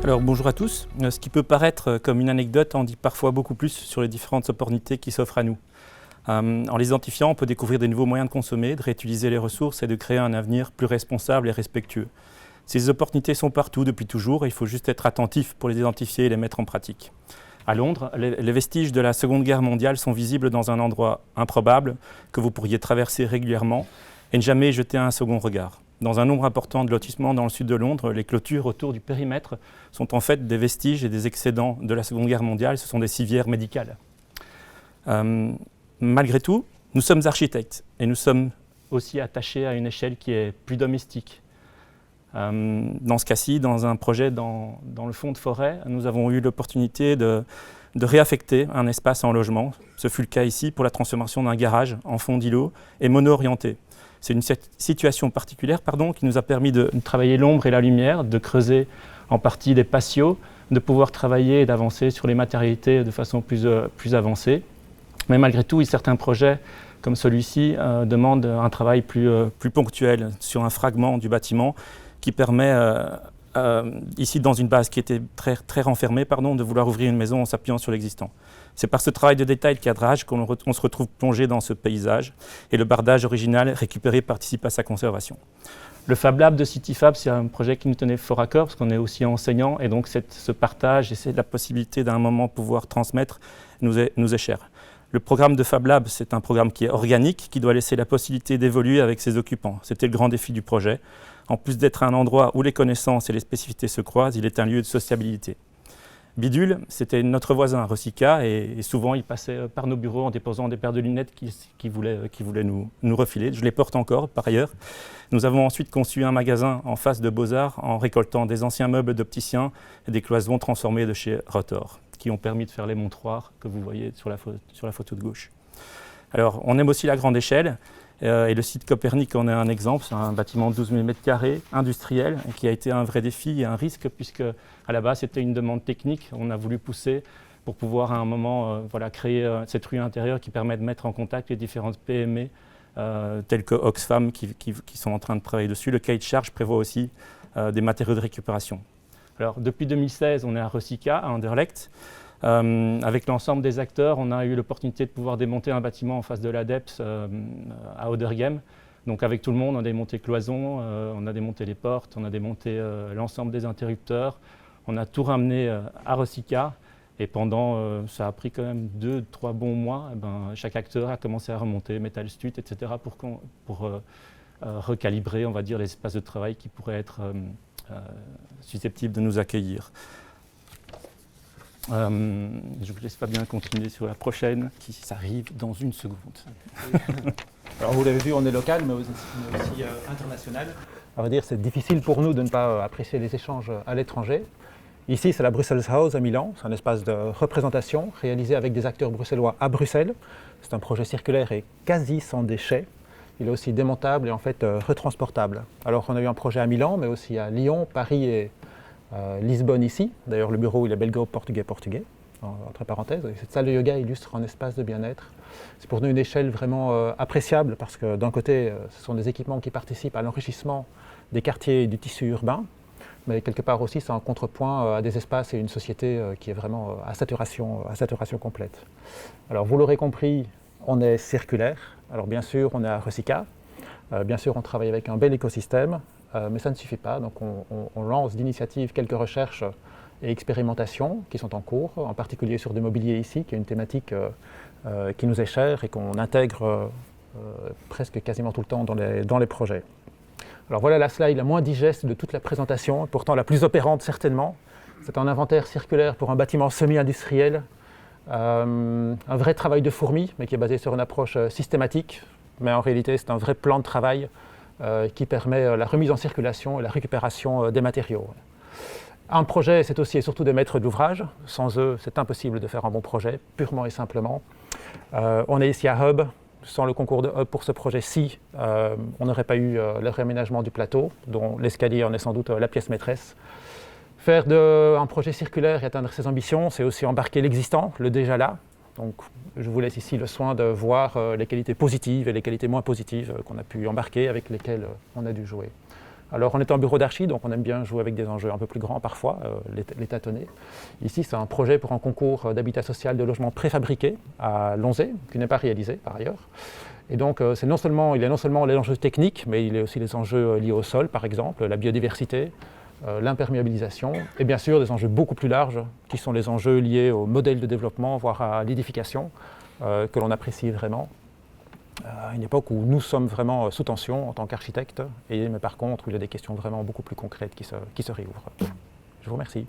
Alors bonjour à tous. Ce qui peut paraître comme une anecdote en dit parfois beaucoup plus sur les différentes opportunités qui s'offrent à nous. En les identifiant, on peut découvrir des nouveaux moyens de consommer, de réutiliser les ressources et de créer un avenir plus responsable et respectueux. Ces opportunités sont partout depuis toujours et il faut juste être attentif pour les identifier et les mettre en pratique. À Londres, les vestiges de la Seconde Guerre mondiale sont visibles dans un endroit improbable que vous pourriez traverser régulièrement et ne jamais y jeter un second regard. Dans un nombre important de lotissements dans le sud de Londres, les clôtures autour du périmètre sont en fait des vestiges et des excédents de la Seconde Guerre mondiale. Ce sont des civières médicales. Malgré tout, nous sommes architectes et nous sommes aussi attachés à une échelle qui est plus domestique. Dans ce cas-ci, dans un projet dans le fond de forêt, nous avons eu l'opportunité de réaffecter un espace en logement. Ce fut le cas ici pour la transformation d'un garage en fond d'îlot et mono-orienté. C'est une situation particulière qui nous a permis de travailler l'ombre et la lumière, de creuser en partie des patios, de pouvoir travailler et d'avancer sur les matérialités de façon plus avancée. Mais malgré tout, certains projets comme celui-ci demandent un travail plus ponctuel sur un fragment du bâtiment qui permet, ici dans une base qui était très renfermée, de vouloir ouvrir une maison en s'appuyant sur l'existant. C'est par ce travail de détail de cadrage qu'on se retrouve plongé dans ce paysage et le bardage original récupéré participe à sa conservation. Le Fab Lab de CityFab, c'est un projet qui nous tenait fort à cœur parce qu'on est aussi enseignant et donc ce partage et c'est la possibilité d'un moment pouvoir transmettre nous est cher. Le programme de Fab Lab, c'est un programme qui est organique, qui doit laisser la possibilité d'évoluer avec ses occupants. C'était le grand défi du projet. En plus d'être un endroit où les connaissances et les spécificités se croisent, il est un lieu de sociabilité. Bidule, c'était notre voisin, Rosica, et souvent il passait par nos bureaux en déposant des paires de lunettes qu'il voulait nous refiler. Je les porte encore, par ailleurs. Nous avons ensuite conçu un magasin en face de Beaux-Arts en récoltant des anciens meubles d'opticiens et des cloisons transformées de chez Rotor, qui ont permis de faire les montroirs que vous voyez sur la photo de gauche. Alors, on aime aussi la grande échelle. Et le site Copernic en est un exemple, c'est un bâtiment de 12 000 m2 industriel qui a été un vrai défi et un risque puisque à la base c'était une demande technique. On a voulu pousser pour pouvoir à un moment créer cette rue intérieure qui permet de mettre en contact les différentes PME telles que Oxfam qui sont en train de travailler dessus. Le cahier de charge prévoit aussi des matériaux de récupération. Alors depuis 2016, on est à Rosica, à Anderlecht. Avec l'ensemble des acteurs, on a eu l'opportunité de pouvoir démonter un bâtiment en face de l'ADEPS à Oderghem. Donc avec tout le monde, on a démonté cloisons, on a démonté les portes, on a démonté l'ensemble des interrupteurs. On a tout ramené à Rosica et pendant, ça a pris quand même 2-3 bons mois, chaque acteur a commencé à remonter, Metal Stud, etc. pour recalibrer, on va dire, les espaces de travail qui pourraient être susceptibles de nous accueillir. Je vous laisse Fabien continuer sur la prochaine, qui s'arrive dans une seconde. Alors vous l'avez vu, on est local, mais aussi international. On va dire c'est difficile pour nous de ne pas apprécier les échanges à l'étranger. Ici, c'est la Brussels House à Milan. C'est un espace de représentation réalisé avec des acteurs bruxellois à Bruxelles. C'est un projet circulaire et quasi sans déchets. Il est aussi démontable et en fait retransportable. Alors on a eu un projet à Milan, mais aussi à Lyon, Paris et Lisbonne ici. D'ailleurs, le bureau il est belgo-portugais, entre parenthèses. Et cette salle de yoga illustre un espace de bien-être. C'est pour nous une échelle vraiment appréciable parce que d'un côté, ce sont des équipements qui participent à l'enrichissement des quartiers et du tissu urbain, mais quelque part aussi, c'est un contrepoint à des espaces et une société qui est vraiment à saturation complète. Alors, vous l'aurez compris, on est circulaire. Alors, bien sûr, on est à Rosica. Bien sûr, on travaille avec un bel écosystème. Mais ça ne suffit pas, donc on lance d'initiatives quelques recherches et expérimentations qui sont en cours, en particulier sur du mobilier ici, qui est une thématique qui nous est chère et qu'on intègre presque quasiment tout le temps dans les projets. Alors voilà la slide la moins digeste de toute la présentation, pourtant la plus opérante certainement. C'est un inventaire circulaire pour un bâtiment semi-industriel, un vrai travail de fourmi, mais qui est basé sur une approche systématique, mais en réalité c'est un vrai plan de travail qui permet la remise en circulation et la récupération des matériaux. Un projet, c'est aussi et surtout des maîtres d'ouvrage. Sans eux, c'est impossible de faire un bon projet, purement et simplement. On est ici à Hub. Sans le concours de Hub pour ce projet-ci, on n'aurait pas eu le réaménagement du plateau, dont l'escalier en est sans doute la pièce maîtresse. Faire un projet circulaire et atteindre ses ambitions, c'est aussi embarquer l'existant, le déjà là. Donc, je vous laisse ici le soin de voir les qualités positives et les qualités moins positives qu'on a pu embarquer, avec lesquelles on a dû jouer. Alors on est en bureau d'archi, donc on aime bien jouer avec des enjeux un peu plus grands parfois, les tâtonner. Ici c'est un projet pour un concours d'habitat social de logement préfabriqué à Lonzé, qui n'est pas réalisé par ailleurs. Et donc il y a non seulement les enjeux techniques, mais il y a aussi les enjeux liés au sol par exemple, la biodiversité, l'imperméabilisation, et bien sûr des enjeux beaucoup plus larges, qui sont les enjeux liés au modèle de développement, voire à l'édification, que l'on apprécie vraiment. À une époque où nous sommes vraiment sous tension en tant qu'architectes, mais par contre où il y a des questions vraiment beaucoup plus concrètes qui se réouvrent. Je vous remercie.